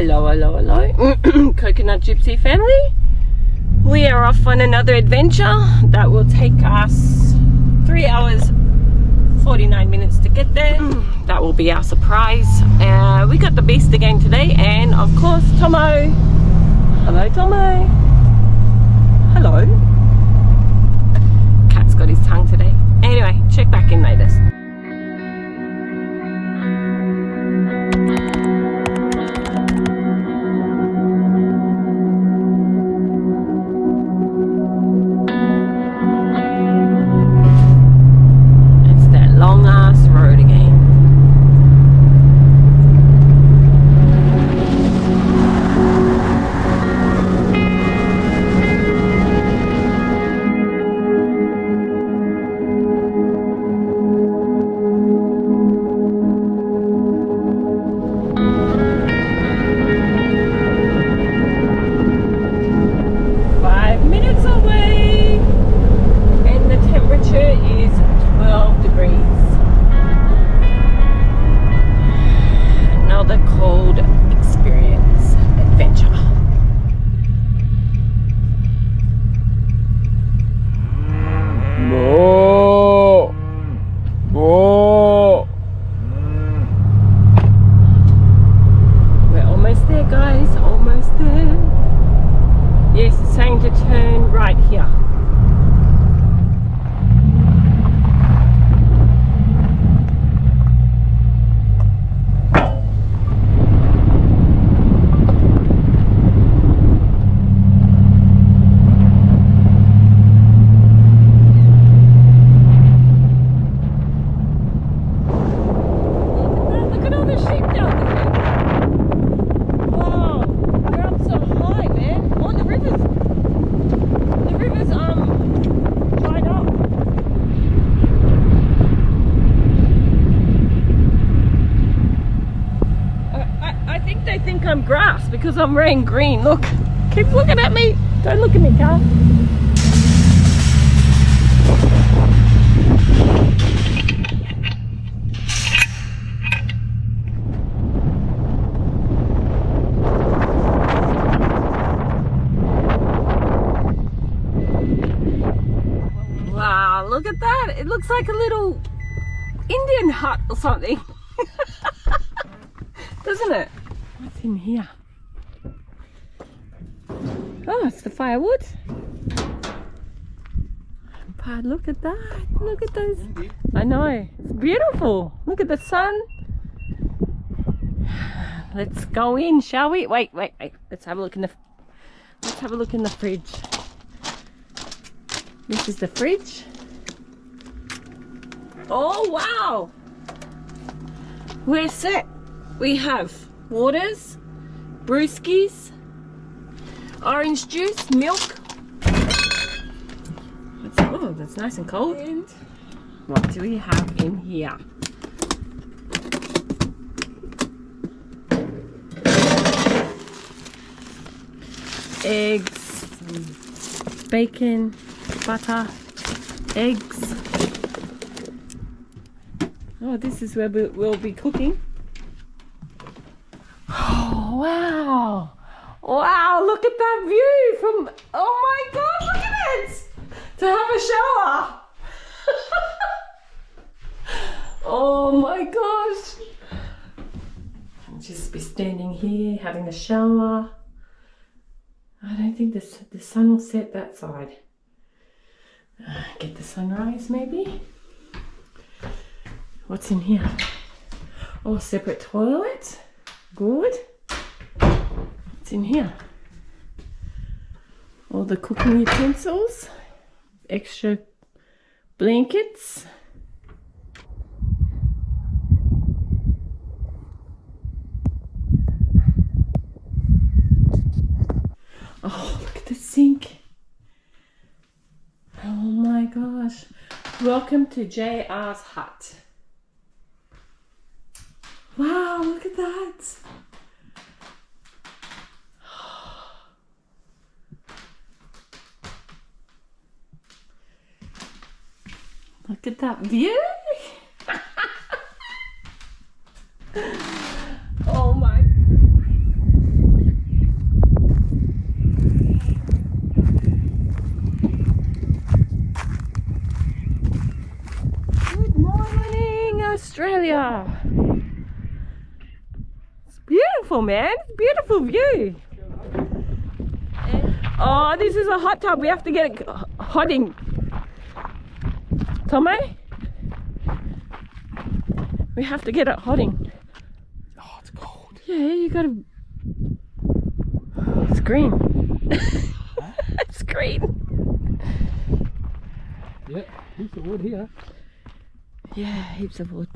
Hello, hello, hello. Coconut Gypsy family. We are off on another adventure that will take us 3 hours 49 minutes to get there. That will be our surprise. We got the beast again today, and of course Tomo. Hello Tomo. Hello. Cat's got his tongue today. Anyway, check back in later. I'm grass because I'm wearing green. Look, keep looking at me. Don't look at me, car. Wow, look at that. It looks like a little Indian hut or something. Doesn't it? What's in here? Oh, it's the firewood. But look at that. Look at those. I know. It's beautiful. Look at the sun. Let's go in, shall we? Wait. Let's have a look in the fridge. This is the fridge. Oh wow. We're set. We have waters, brewskis, orange juice, milk. Oh, that's nice and cold. And what do we have in here? Eggs, bacon, butter, eggs. Oh, this is where we'll be cooking. Wow! Wow, look at that view from, oh my god, look at it! To have a shower! Oh my gosh! I'll just be standing here having a shower. I don't think the sun will set that side. Get the sunrise maybe? What's in here? Oh, separate toilet. Good. What's in here? All the cooking utensils, extra blankets. Oh, look at the sink. Oh my gosh. Welcome to JRsHut. Wow, look at that. Look at that view. Oh my. Beautiful, man. Beautiful view. Oh, this is a hot tub. We have to get it hotting. Tommy? We have to get it hotting. Oh, it's cold. Yeah, you gotta... It's green. Huh? It's green. Yeah, heaps of wood here. Yeah, heaps of wood.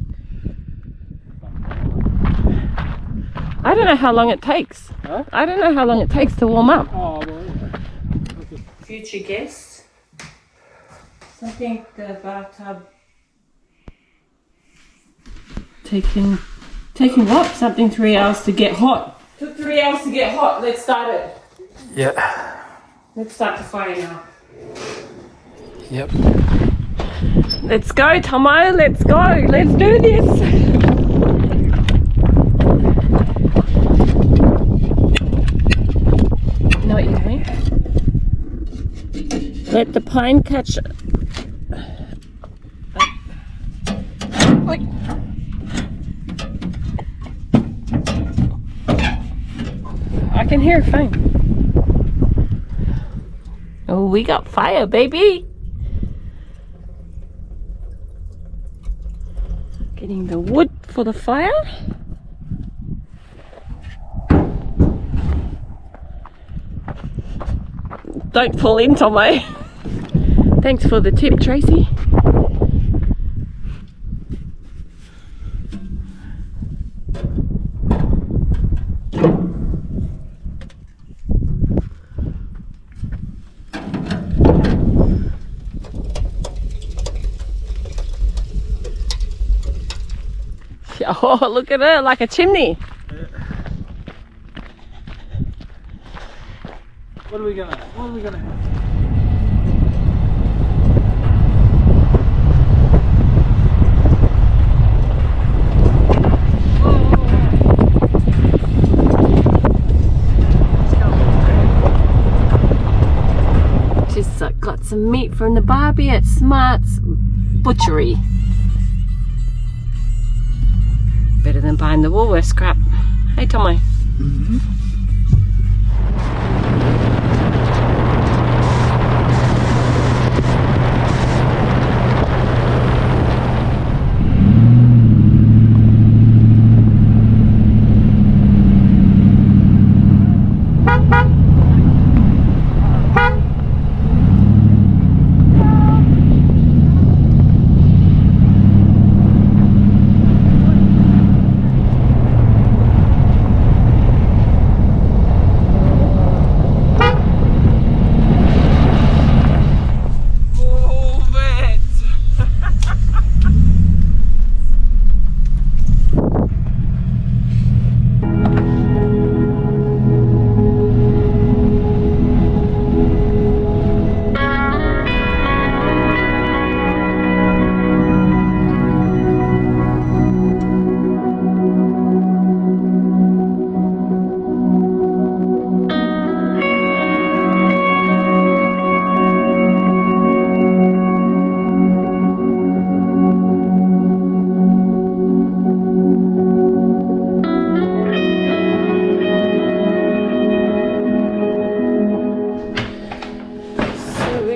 I don't know how long it takes. Huh? I don't know how long it takes to warm up. Oh, well, yeah. Okay. Future guests. So I think the bathtub taking what? Something 3 hours to get hot. Took 3 hours to get hot. Let's start it. Yeah. Let's start the fire now. Yep. Let's go, Tomo. Let's go. Let's do this. You know what you're doing? Let the pine catch. I can hear a phone. Oh, we got fire, baby. Getting the wood for the fire. Don't fall in, Tomo. Thanks for the tip, Tracy. Oh, look at her, like a chimney. What are we gonna have? Just got some meat from the barbie at Smart's Butchery. Better than buying the Woolworths scrap. Hey, Tomo. Mm-hmm.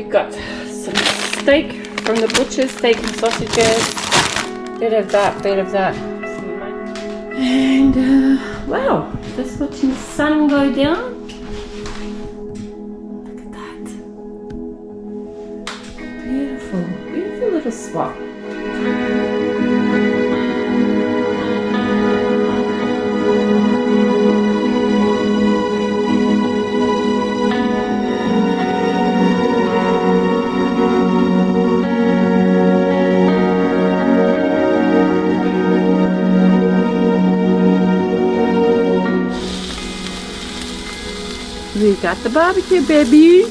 Got some steak from the butcher, steak and sausages, bit of that, and wow, just watching the sun go down. Look at that, beautiful little spot. We got the barbecue, baby.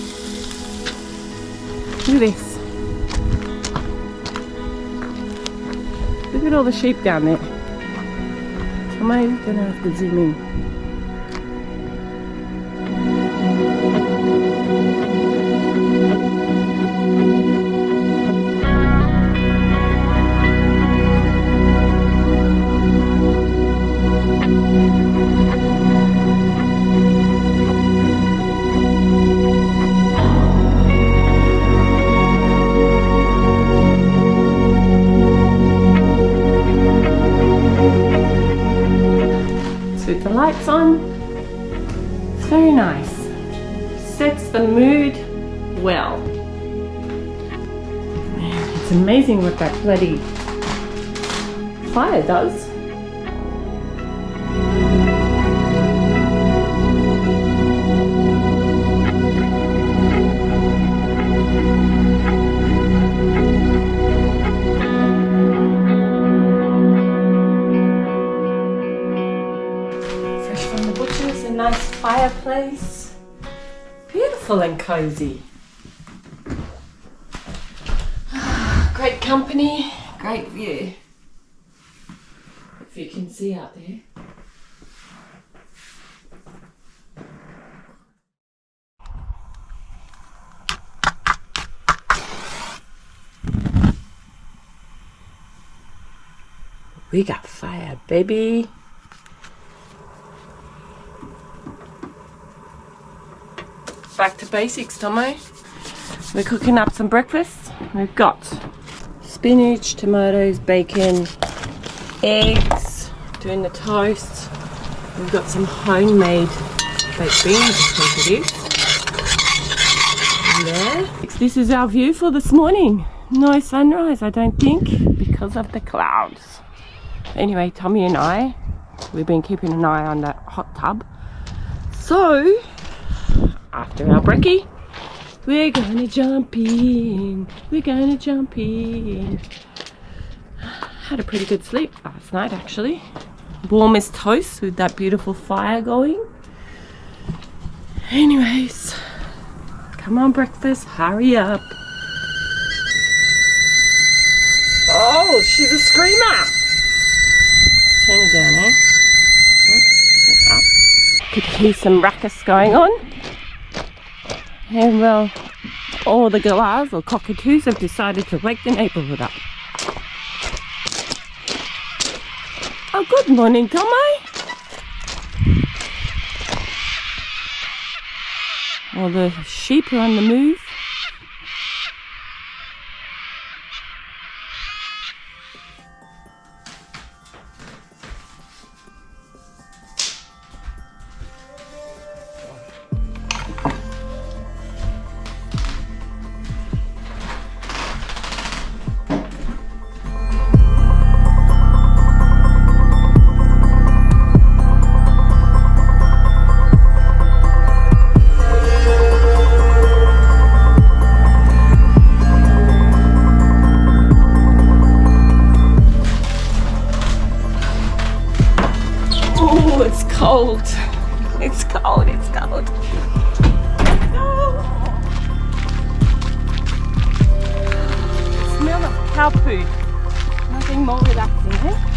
Look at this. Look at all the sheep down there. Am I gonna have to zoom in? place with the lights on. It's very nice. Sets the mood well. Man, it's amazing what that bloody fire does. Fresh from the butcher's, a nice fireplace. Beautiful and cozy. Great company, great view. If you can see out there. We got fire, baby. Back to basics, Tomo. We're cooking up some breakfast. We've got spinach, tomatoes, bacon, eggs, doing the toast. We've got some homemade baked beans, I think it is. Yeah. This is our view for this morning. No sunrise, I don't think, because of the clouds. Anyway, Tommy and I, we've been keeping an eye on that hot tub. So, after our brekkie, we're gonna jump in. We're gonna jump in. Had a pretty good sleep last night, actually. Warm as toast with that beautiful fire going. Anyways, come on, breakfast, hurry up. Oh, she's a screamer. Turn it down, eh? Oh, up. Could hear some ruckus going on. And well, all the galahs or cockatoos have decided to wake the neighbourhood up. Oh, good morning, Tomo. All the sheep are on the move. Cold. It's cold, it's cold. Oh. Smell of cow poo. Nothing more relaxing, eh?